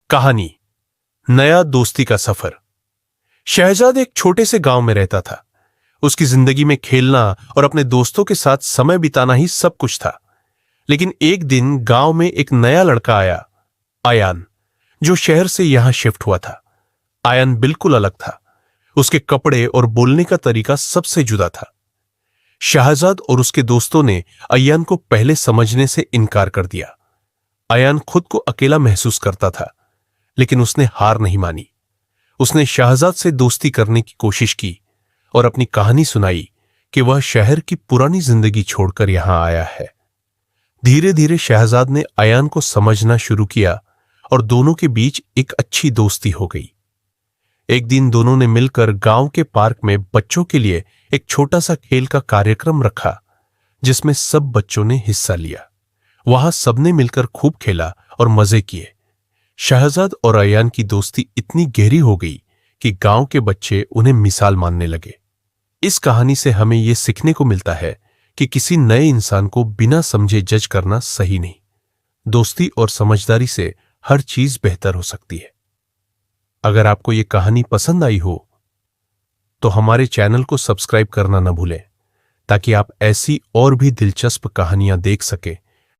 कहानी नया दोस्ती का सफर। शहजाद एक छोटे से गांव में रहता था। उसकी जिंदगी में खेलना और अपने दोस्तों के साथ समय बिताना ही सब कुछ था। लेकिन एक दिन गांव में एक नया लड़का आया, आयान, जो शहर से यहां शिफ्ट हुआ था। आयान बिल्कुल अलग था। उसके कपड़े और बोलने का तरीका सबसे जुदा था। शहजाद और उसके दोस्तों ने अयान को पहले समझने से इनकार कर दिया। अयान खुद को अकेला महसूस करता था, लेकिन उसने हार नहीं मानी। उसने शहजाद से दोस्ती करने की कोशिश की और अपनी कहानी सुनाई कि वह शहर की पुरानी जिंदगी छोड़कर यहां आया है। धीरे धीरे शहजाद ने अयान को समझना शुरू किया और दोनों के बीच एक अच्छी दोस्ती हो गई। एक दिन दोनों ने मिलकर गांव के पार्क में बच्चों के लिए एक छोटा सा खेल का कार्यक्रम रखा, जिसमें सब बच्चों ने हिस्सा लिया। वहां सबने मिलकर खूब खेला और मजे किए। शहजाद और अयान की दोस्ती इतनी गहरी हो गई कि गांव के बच्चे उन्हें मिसाल मानने लगे। इस कहानी से हमें यह सीखने को मिलता है कि किसी नए इंसान को बिना समझे जज करना सही नहीं। दोस्ती और समझदारी से हर चीज बेहतर हो सकती है। अगर आपको यह कहानी पसंद आई हो तो हमारे चैनल को सब्सक्राइब करना न भूलें, ताकि आप ऐसी और भी दिलचस्प कहानियां देख सकें।